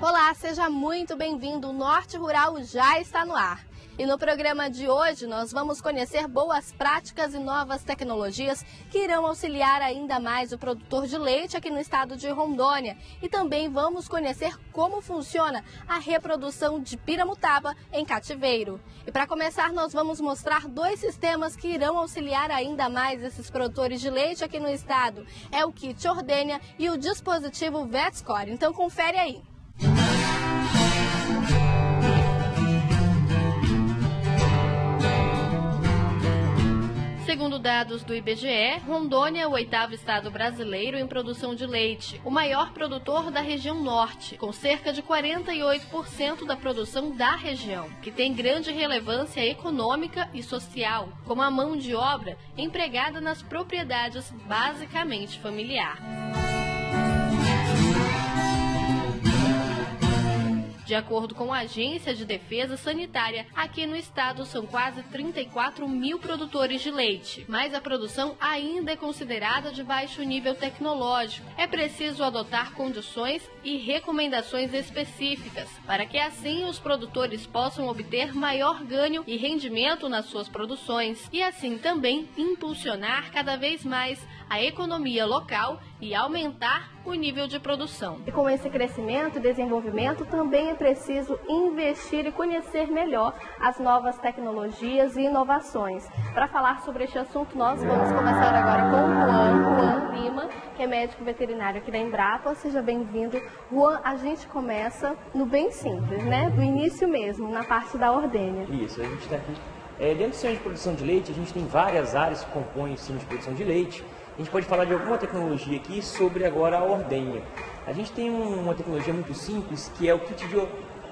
Olá, seja muito bem-vindo. O Norte Rural já está no ar. E no programa de hoje nós vamos conhecer boas práticas e novas tecnologias que irão auxiliar ainda mais o produtor de leite aqui no estado de Rondônia. E também vamos conhecer como funciona a reprodução de piramutaba em cativeiro. E para começar nós vamos mostrar dois sistemas que irão auxiliar ainda mais esses produtores de leite aqui no estado. É o kit Ordênia e o dispositivo VetScore. Então confere aí. Segundo dados do IBGE, Rondônia é o 8º estado brasileiro em produção de leite, o maior produtor da região norte, com cerca de 48% da produção da região, que tem grande relevância econômica e social, como a mão de obra empregada nas propriedades basicamente familiar. De acordo com a Agência de Defesa Sanitária, aqui no estado são quase 34 mil produtores de leite, mas a produção ainda é considerada de baixo nível tecnológico. É preciso adotar condições e recomendações específicas, para que assim os produtores possam obter maior ganho e rendimento nas suas produções, e assim também impulsionar cada vez mais a economia local e aumentar o nível de produção. E com esse crescimento e desenvolvimento também é preciso investir e conhecer melhor as novas tecnologias e inovações. Para falar sobre este assunto, nós vamos começar agora com o Juan Lima, que é médico veterinário aqui da Embrapa. Seja bem-vindo. Juan, a gente começa no bem simples, né? Do início mesmo, na parte da ordênia. Isso, a gente está aqui. Dentro do sistema de produção de leite, a gente tem várias áreas que compõem o sistema de produção de leite. A gente pode falar de alguma tecnologia aqui sobre agora a ordenha. A gente tem uma tecnologia muito simples, que é o kit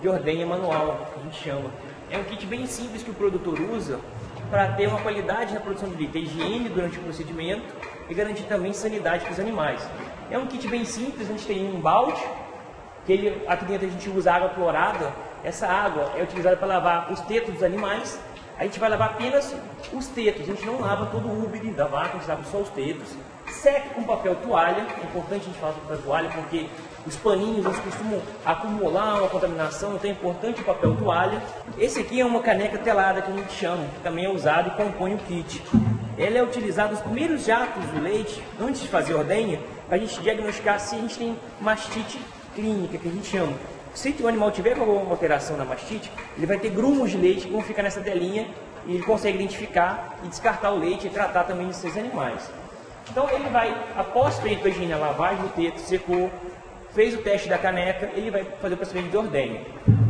de ordenha manual, que a gente chama. É um kit bem simples que o produtor usa para ter uma qualidade na produção de leite, higiene durante o procedimento e garantir também sanidade para os animais. É um kit bem simples, a gente tem um balde, aqui dentro a gente usa água clorada. Essa água é utilizada para lavar os tetos dos animais. A gente vai lavar apenas os tetos, a gente não lava todo o úbere da vaca, a gente lava só os tetos. Seca com papel toalha, é importante a gente falar sobre papel toalha porque os paninhos eles costumam acumular uma contaminação, então é importante o papel toalha. Esse aqui é uma caneca telada que a gente chama, que também é usado e compõe o kit. Ela é utilizada nos primeiros jatos do leite, antes de fazer a ordenha, para a gente diagnosticar se a gente tem mastite clínica, que a gente chama. Se o animal tiver alguma alteração na mastite, ele vai ter grumos de leite que vão ficar nessa telinha e ele consegue identificar e descartar o leite e tratar também os seus animais. Então ele vai, após feito a higiene, a lavagem do teto, secou, fez o teste da caneca, ele vai fazer o procedimento de ordenha.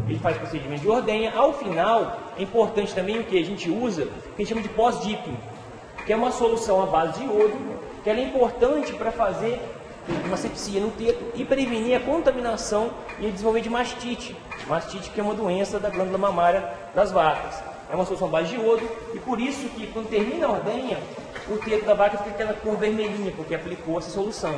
Ele faz o procedimento de ordenha. Ao final, é importante também o que a gente usa, que a gente chama de pós-dipping, que é uma solução à base de iodo, que ela é importante para fazer uma sepsia no teto e prevenir a contaminação e o desenvolvimento de mastite. Mastite que é uma doença da glândula mamária das vacas. É uma solução à base de iodo e por isso que quando termina a ordenha, o teto da vaca fica aquela cor vermelhinha, porque aplicou essa solução.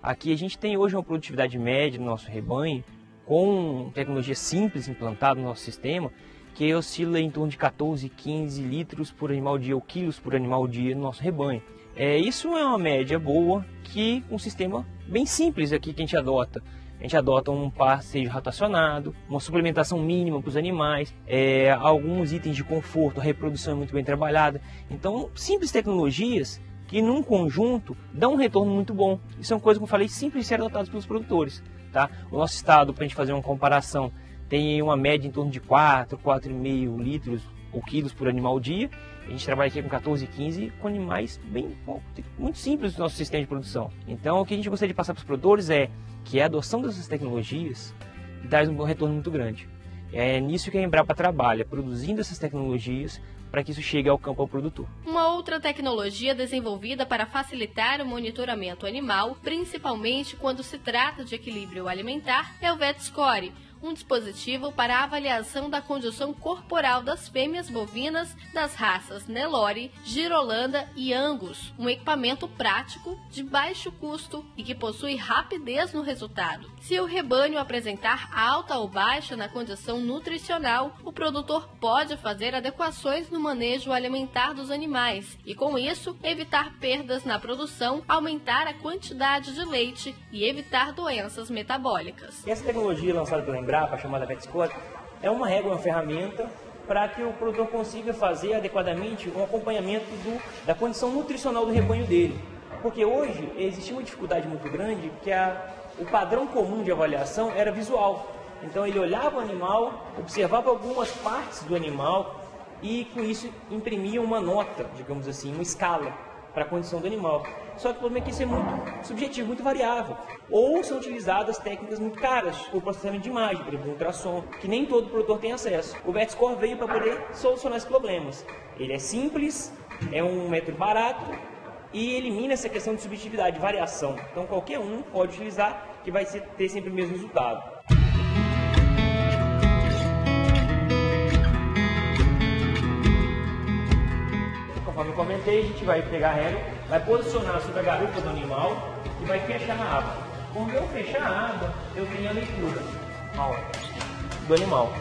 Aqui a gente tem hoje uma produtividade média no nosso rebanho, com tecnologia simples implantada no nosso sistema, que oscila em torno de 14, 15 litros por animal dia ou quilos por animal dia no nosso rebanho. Isso é uma média boa que um sistema bem simples aqui que a gente adota. A gente adota um pastejo rotacionado, uma suplementação mínima para os animais, alguns itens de conforto, a reprodução é muito bem trabalhada. Então, simples tecnologias que num conjunto dão um retorno muito bom. Isso é uma coisa, como eu falei, simples de ser adotadas pelos produtores. Tá? O nosso estado, para a gente fazer uma comparação, tem uma média em torno de 4,5 litros ou quilos por animal dia. A gente trabalha aqui com 14, 15 com animais muito simples do nosso sistema de produção. Então o que a gente gostaria de passar para os produtores é que a adoção dessas tecnologias traz um retorno muito grande. É nisso que a Embrapa trabalha, produzindo essas tecnologias para que isso chegue ao campo ao produtor. Uma outra tecnologia desenvolvida para facilitar o monitoramento animal, principalmente quando se trata de equilíbrio alimentar, é o VetScore, um dispositivo para a avaliação da condição corporal das fêmeas bovinas das raças Nelore, Girolanda e Angus, um equipamento prático, de baixo custo e que possui rapidez no resultado. Se o rebanho apresentar alta ou baixa na condição nutricional, o produtor pode fazer adequações no manejo alimentar dos animais e, com isso, evitar perdas na produção, aumentar a quantidade de leite e evitar doenças metabólicas. Essa tecnologia lançada pela Embrapa, chamada VetScore, é uma régua, uma ferramenta para que o produtor consiga fazer adequadamente um acompanhamento da condição nutricional do rebanho dele. Porque hoje existe uma dificuldade muito grande, que o padrão comum de avaliação era visual. Então ele olhava o animal, observava algumas partes do animal e com isso imprimia uma nota, digamos assim, uma escala para a condição do animal. Só que o problema é que isso é muito subjetivo, muito variável. Ou são utilizadas técnicas muito caras, o processamento de imagem, por exemplo, ultrassom, que nem todo produtor tem acesso. O VetScore veio para poder solucionar esses problemas. Ele é simples, é um método barato e elimina essa questão de subjetividade, de variação. Então qualquer um pode utilizar, que vai ter sempre o mesmo resultado. Conforme eu comentei, a gente vai pegar a régua, vai posicionar sobre a garupa do animal e vai fechar a aba. Quando eu fechar a aba, eu tenho a leitura do animal.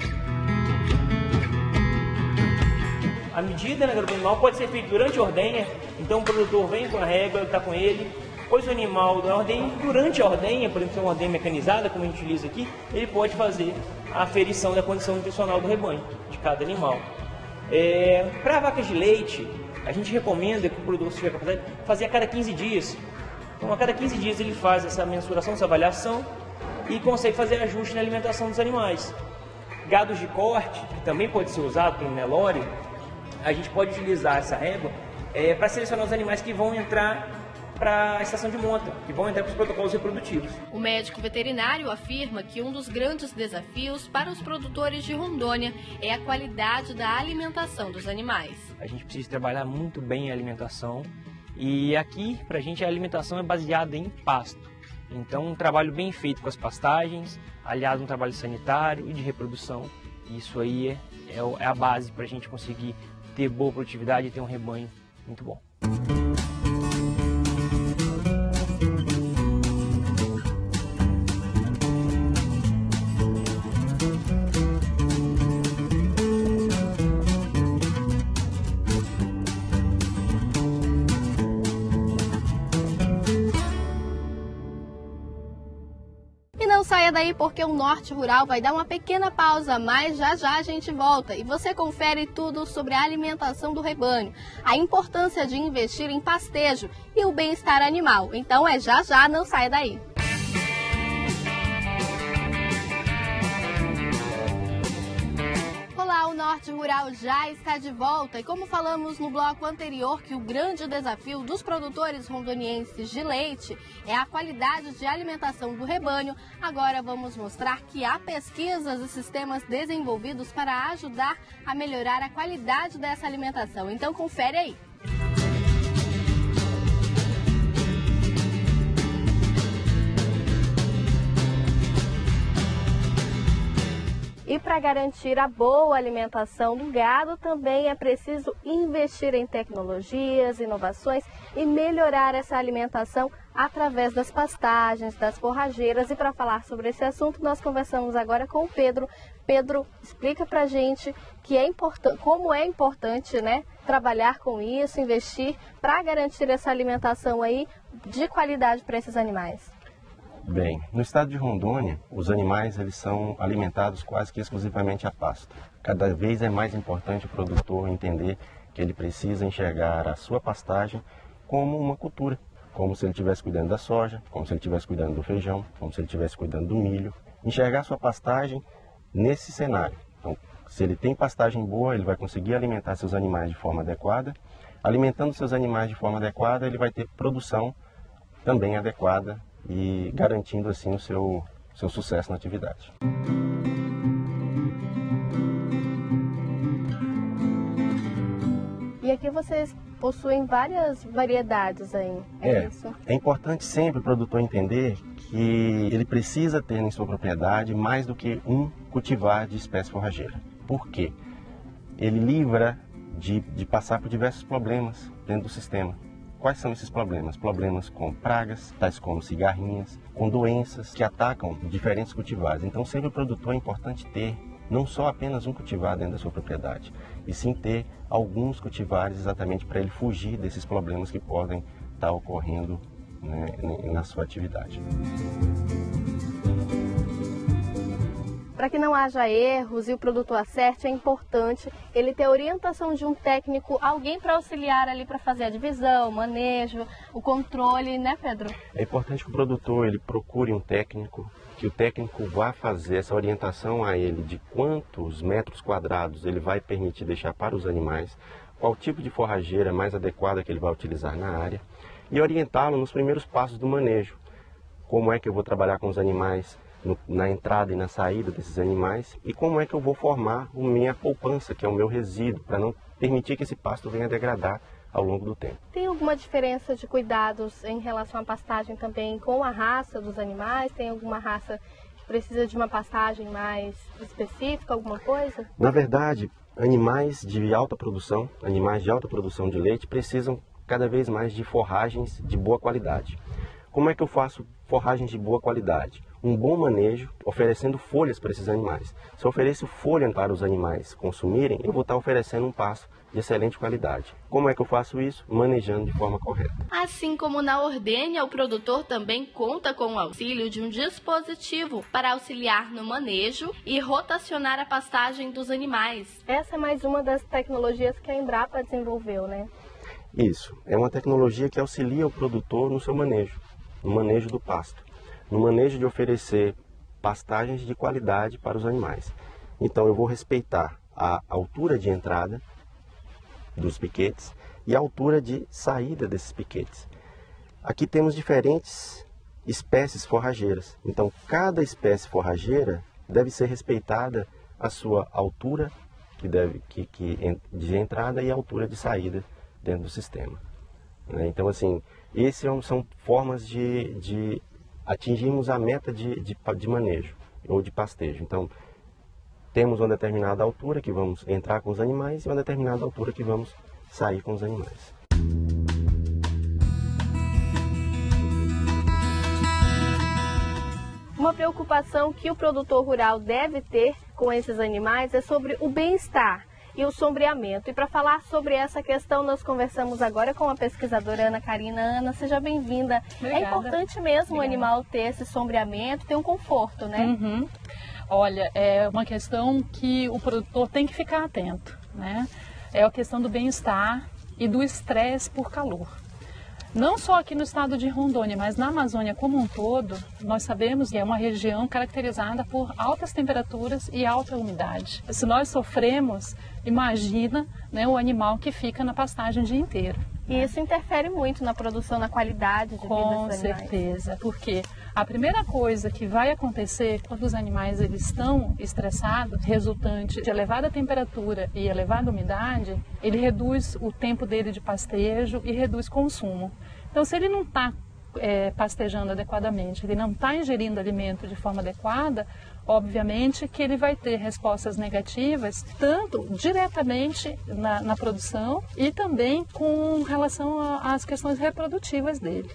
A medida na garupa do animal pode ser feita durante a ordenha, então o produtor vem com a régua, está com ele, pôs o animal na ordenha, durante a ordenha, por exemplo, se é uma ordenha mecanizada, como a gente utiliza aqui, ele pode fazer a aferição da condição nutricional do rebanho, de cada animal. Para vacas de leite, a gente recomenda que o produtor, se tiver capacidade, fazer a cada 15 dias. Então, a cada 15 dias ele faz essa mensuração, essa avaliação e consegue fazer ajuste na alimentação dos animais. Gados de corte, que também pode ser usado pelo Nelore, a gente pode utilizar essa régua para selecionar os animais que vão entrar para a estação de monta, que vão entrar para os protocolos reprodutivos. O médico veterinário afirma que um dos grandes desafios para os produtores de Rondônia é a qualidade da alimentação dos animais. A gente precisa trabalhar muito bem a alimentação e aqui, para a gente, a alimentação é baseada em pasto. Então, um trabalho bem feito com as pastagens, aliado a um trabalho sanitário e de reprodução. Isso aí é a base para a gente conseguir ter boa produtividade e ter um rebanho muito bom. Não saia daí porque o Norte Rural vai dar uma pequena pausa, mas já já a gente volta e você confere tudo sobre a alimentação do rebanho, a importância de investir em pastejo e o bem-estar animal. Então é já já, não saia daí. Olá, o Norte Rural já está de volta e como falamos no bloco anterior que o grande desafio dos produtores rondonienses de leite é a qualidade de alimentação do rebanho, agora vamos mostrar que há pesquisas e sistemas desenvolvidos para ajudar a melhorar a qualidade dessa alimentação. Então confere aí. E para garantir a boa alimentação do gado, também é preciso investir em tecnologias, inovações e melhorar essa alimentação através das pastagens, das forrageiras. E para falar sobre esse assunto, nós conversamos agora com o Pedro. Pedro, explica para a gente como é importante, né, trabalhar com isso, investir para garantir essa alimentação aí de qualidade para esses animais. Bem, no estado de Rondônia, os animais eles são alimentados quase que exclusivamente a pasto. Cada vez é mais importante o produtor entender que ele precisa enxergar a sua pastagem como uma cultura, como se ele estivesse cuidando da soja, como se ele estivesse cuidando do feijão, como se ele estivesse cuidando do milho. Enxergar a sua pastagem nesse cenário. Então, se ele tem pastagem boa, ele vai conseguir alimentar seus animais de forma adequada. Alimentando seus animais de forma adequada, ele vai ter produção também adequada e garantindo assim o seu sucesso na atividade. E aqui vocês possuem várias variedades aí. Isso? É importante sempre o produtor entender que ele precisa ter em sua propriedade mais do que um cultivar de espécie forrageira. Por quê? Ele livra de passar por diversos problemas dentro do sistema. Quais são esses problemas? Problemas com pragas, tais como cigarrinhas, com doenças que atacam diferentes cultivares. Então, sempre o produtor é importante ter não só apenas um cultivar dentro da sua propriedade, e sim ter alguns cultivares exatamente para ele fugir desses problemas que podem estar ocorrendo, né, na sua atividade. Para que não haja erros e o produtor acerte, é importante ele ter a orientação de um técnico, alguém para auxiliar ali para fazer a divisão, o manejo, o controle, né, Pedro? É importante que o produtor ele procure um técnico, que o técnico vá fazer essa orientação a ele de quantos metros quadrados ele vai permitir deixar para os animais, qual tipo de forrageira mais adequada que ele vai utilizar na área e orientá-lo nos primeiros passos do manejo. Como é que eu vou trabalhar com os animais na entrada e na saída desses animais e como é que eu vou formar a minha poupança, que é o meu resíduo, para não permitir que esse pasto venha a degradar ao longo do tempo. Tem alguma diferença de cuidados em relação à pastagem também com a raça dos animais? Tem alguma raça que precisa de uma pastagem mais específica, alguma coisa? Na verdade, animais de alta produção de leite precisam cada vez mais de forragens de boa qualidade. Como é que eu faço forragens de boa qualidade? Um bom manejo, oferecendo folhas para esses animais. Se eu ofereço folha para os animais consumirem, eu vou estar oferecendo um pasto de excelente qualidade. Como é que eu faço isso? Manejando de forma correta. Assim como na ordenha, o produtor também conta com o auxílio de um dispositivo para auxiliar no manejo e rotacionar a pastagem dos animais. Essa é mais uma das tecnologias que a Embrapa desenvolveu, né? Isso, é uma tecnologia que auxilia o produtor no seu manejo, no manejo do pasto, no manejo de oferecer pastagens de qualidade para os animais. Então eu vou respeitar a altura de entrada dos piquetes e a altura de saída desses piquetes. Aqui temos diferentes espécies forrageiras, então cada espécie forrageira deve ser respeitada a sua altura de entrada e a altura de saída dentro do sistema. Então, assim, essas são formas de atingirmos a meta de manejo ou de pastejo. Então, temos uma determinada altura que vamos entrar com os animais e uma determinada altura que vamos sair com os animais. Uma preocupação que o produtor rural deve ter com esses animais é sobre o bem-estar e o sombreamento. E para falar sobre essa questão, nós conversamos agora com a pesquisadora Ana Karina. Ana, seja bem-vinda. É importante mesmo o animal ter esse sombreamento, ter um conforto, né? Uhum. Olha, é uma questão que o produtor tem que ficar atento, né? É a questão do bem-estar e do estresse por calor. Não só aqui no estado de Rondônia, mas na Amazônia como um todo, nós sabemos que é uma região caracterizada por altas temperaturas e alta umidade. Se nós sofremos, imagina, né, o animal que fica na pastagem o dia inteiro. E isso interfere muito na produção, na qualidade de vida dos animais. Com certeza, porque a primeira coisa que vai acontecer quando os animais eles estão estressados, resultante de elevada temperatura e elevada umidade, ele reduz o tempo dele de pastejo e reduz consumo. Então, se ele não está pastejando adequadamente, ele não está ingerindo alimento de forma adequada, obviamente que ele vai ter respostas negativas, tanto diretamente na produção e também com relação às questões reprodutivas dele.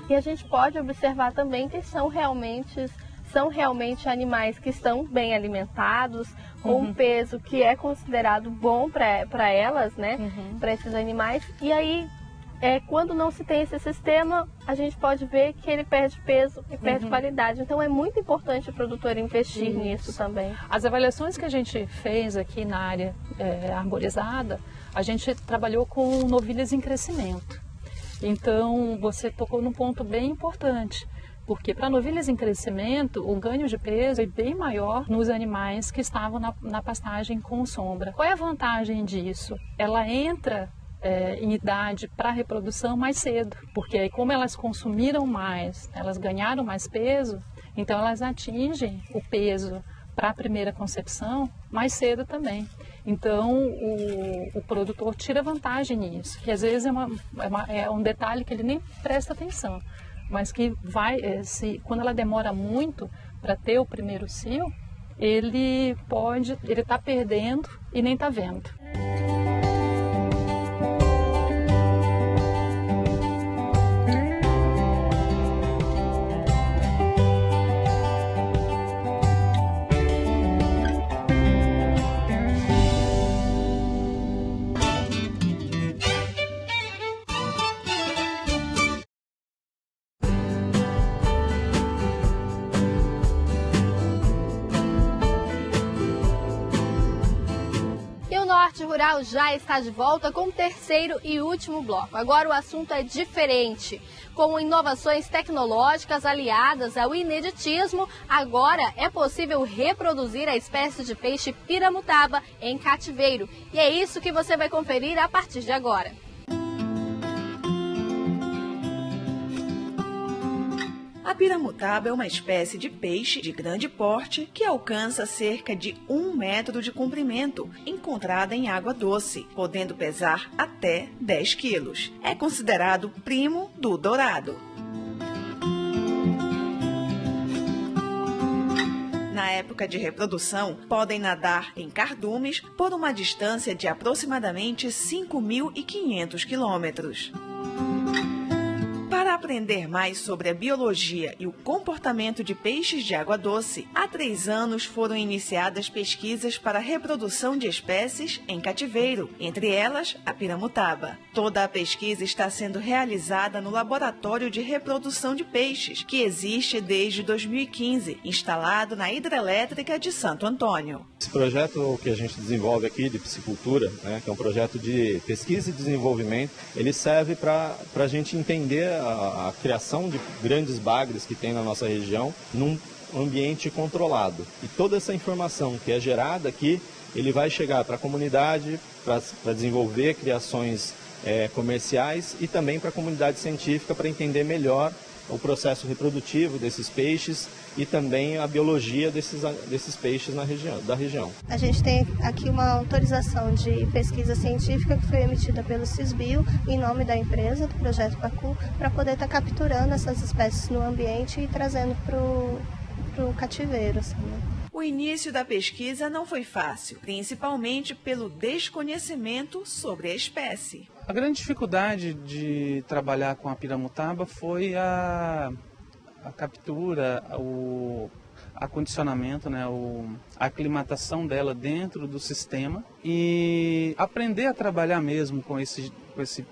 E a gente pode observar também que são realmente animais que estão bem alimentados, com um peso que é considerado bom para elas, né? Para esses animais. E aí, quando não se tem esse sistema, a gente pode ver que ele perde peso e perde qualidade. Então é muito importante o produtor investir nisso também. As avaliações que a gente fez aqui na área arborizada, a gente trabalhou com novilhas em crescimento. Então você tocou num ponto bem importante. Porque para novilhas em crescimento, o ganho de peso é bem maior nos animais que estavam na pastagem com sombra. Qual é a vantagem disso? Ela entra em idade para reprodução mais cedo, porque aí como elas consumiram mais, elas ganharam mais peso, então elas atingem o peso para a primeira concepção mais cedo também. Então, o produtor tira vantagem nisso, que às vezes é um detalhe que ele nem presta atenção, mas que quando ela demora muito para ter o primeiro cio, ele está perdendo e nem está vendo. Norte Rural já está de volta com o terceiro e último bloco. Agora o assunto é diferente. Com inovações tecnológicas aliadas ao ineditismo, agora é possível reproduzir a espécie de peixe piramutaba em cativeiro. E é isso que você vai conferir a partir de agora. A piramutaba é uma espécie de peixe de grande porte que alcança cerca de 1 metro de comprimento, encontrada em água doce, podendo pesar até 10 quilos. É considerado primo do dourado. Na época de reprodução, podem nadar em cardumes por uma distância de aproximadamente 5.500 quilômetros. Para aprender mais sobre a biologia e o comportamento de peixes de água doce, há 3 anos foram iniciadas pesquisas para a reprodução de espécies em cativeiro, entre elas a piramutaba. Toda a pesquisa está sendo realizada no Laboratório de Reprodução de Peixes, que existe desde 2015, instalado na Hidrelétrica de Santo Antônio. Esse projeto que a gente desenvolve aqui de piscicultura, que é um projeto de pesquisa e desenvolvimento, ele serve para a gente entender a criação de grandes bagres que tem na nossa região num ambiente controlado. E toda essa informação que é gerada aqui, ele vai chegar para a comunidade, para desenvolver criações comerciais e também para a comunidade científica para entender melhor o processo reprodutivo desses peixes e também a biologia desses peixes da região. A gente tem aqui uma autorização de pesquisa científica que foi emitida pelo Cisbio em nome da empresa, do Projeto Pacu, para poder estar capturando essas espécies no ambiente e trazendo para o cativeiro. Assim, né? O início da pesquisa não foi fácil, principalmente pelo desconhecimento sobre a espécie. A grande dificuldade de trabalhar com a piramutaba foi a captura, o acondicionamento, a aclimatação dela dentro do sistema e aprender a trabalhar mesmo com esse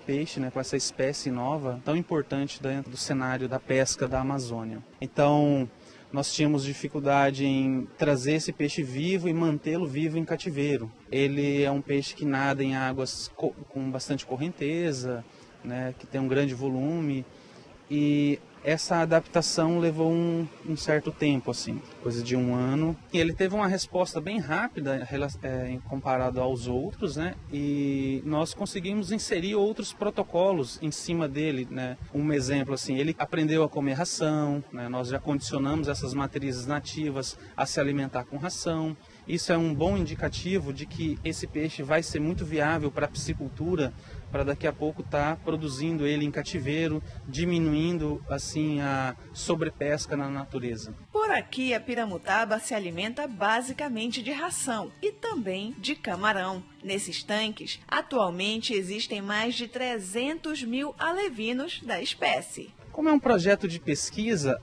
peixe, com essa espécie nova tão importante dentro do cenário da pesca da Amazônia. Então, nós tínhamos dificuldade em trazer esse peixe vivo e mantê-lo vivo em cativeiro. Ele é um peixe que nada em águas com bastante correnteza, que tem um grande volume, e essa adaptação levou um certo tempo, assim, coisa de 1 ano. E ele teve uma resposta bem rápida comparado aos outros, e nós conseguimos inserir outros protocolos em cima dele. Um exemplo, assim, ele aprendeu a comer ração, nós já condicionamos essas matrizes nativas a se alimentar com ração. Isso é um bom indicativo de que esse peixe vai ser muito viável para a piscicultura, para daqui a pouco estar produzindo ele em cativeiro, diminuindo assim a sobrepesca na natureza. Por aqui, a piramutaba se alimenta basicamente de ração e também de camarão. Nesses tanques, atualmente existem mais de 300 mil alevinos da espécie. Como é um projeto de pesquisa,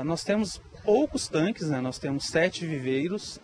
nós temos poucos tanques, nós temos 7 viveiros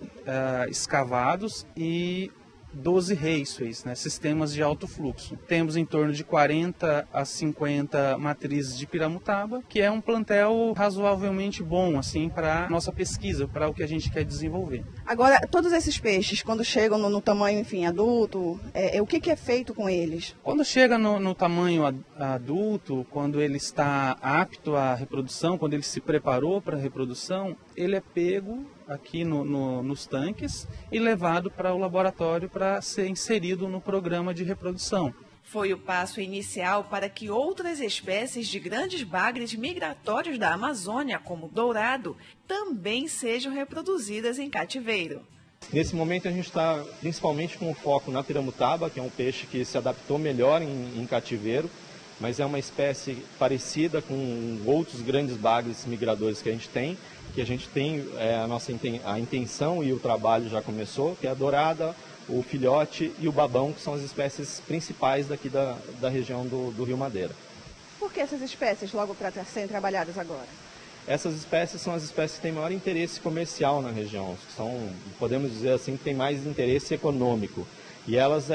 escavados e 12 raceways, sistemas de alto fluxo. Temos em torno de 40 a 50 matrizes de piramutaba, que é um plantel razoavelmente bom assim, para a nossa pesquisa, para o que a gente quer desenvolver. Agora, todos esses peixes, quando chegam no tamanho adulto, o que é feito com eles? Quando chega no tamanho adulto, quando ele está apto à reprodução, quando ele se preparou para a reprodução, ele é pego aqui nos tanques e levado para o laboratório para ser inserido no programa de reprodução. Foi o passo inicial para que outras espécies de grandes bagres migratórios da Amazônia, como o dourado, também sejam reproduzidas em cativeiro. Nesse momento a gente está principalmente com foco na piramutaba, que é um peixe que se adaptou melhor em cativeiro, mas é uma espécie parecida com outros grandes bagres migradores que a gente tem a intenção e o trabalho já começou, que é a dourada, o filhote e o babão, que são as espécies principais daqui da região do Rio Madeira. Por que essas espécies logo para serem trabalhadas agora? Essas espécies são as espécies que têm maior interesse comercial na região, podemos dizer assim, que têm mais interesse econômico. E elas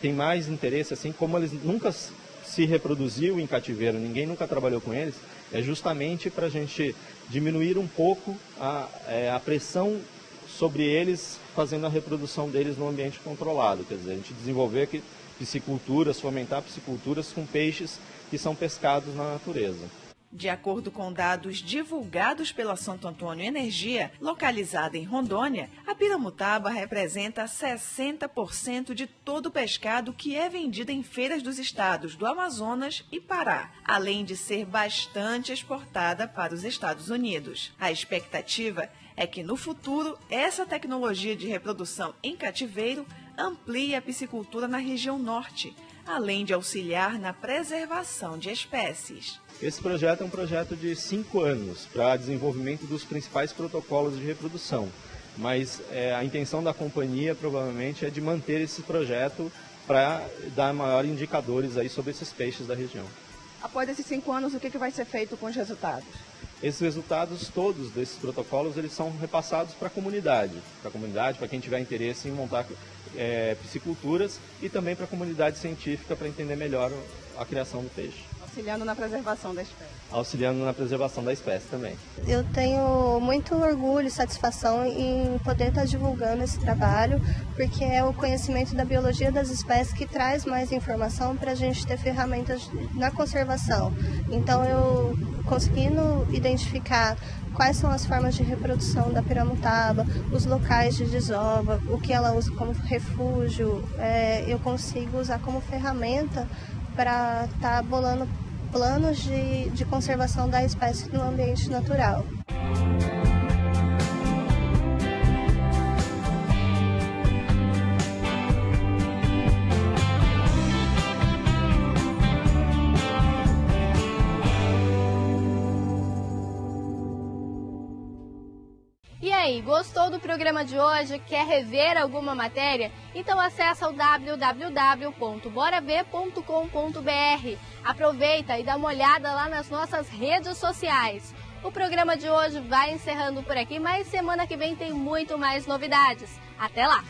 têm mais interesse, assim, como eles nunca se reproduziu em cativeiro, ninguém nunca trabalhou com eles, é justamente para a gente diminuir um pouco a pressão sobre eles, fazendo a reprodução deles no ambiente controlado. Quer dizer, a gente desenvolver pisciculturas, fomentar pisciculturas com peixes que são pescados na natureza. De acordo com dados divulgados pela Santo Antônio Energia, localizada em Rondônia, a piramutaba representa 60% de todo o pescado que é vendido em feiras dos estados do Amazonas e Pará, além de ser bastante exportada para os Estados Unidos. A expectativa é que, no futuro, essa tecnologia de reprodução em cativeiro amplie a piscicultura na região norte, além de auxiliar na preservação de espécies. Esse projeto é um projeto de 5 anos para desenvolvimento dos principais protocolos de reprodução, mas a intenção da companhia provavelmente é de manter esse projeto para dar maiores indicadores aí sobre esses peixes da região. Após esses 5 anos, o que vai ser feito com os resultados? Esses resultados todos desses protocolos eles são repassados para a comunidade, para quem tiver interesse em montar pisciculturas e também para a comunidade científica para entender melhor a criação do peixe. Auxiliando na preservação da espécie. Auxiliando na preservação da espécie também. Eu tenho muito orgulho e satisfação em poder estar divulgando esse trabalho, porque é o conhecimento da biologia das espécies que traz mais informação para a gente ter ferramentas na conservação. Então, eu conseguindo identificar quais são as formas de reprodução da piramutaba, os locais de desova, o que ela usa como refúgio, eu consigo usar como ferramenta para estar bolando planos de conservação da espécie no ambiente natural. E aí, gostou do programa de hoje? Quer rever alguma matéria? Então acessa o www.boraver.com.br. Aproveita e dá uma olhada lá nas nossas redes sociais. O programa de hoje vai encerrando por aqui, mas semana que vem tem muito mais novidades. Até lá!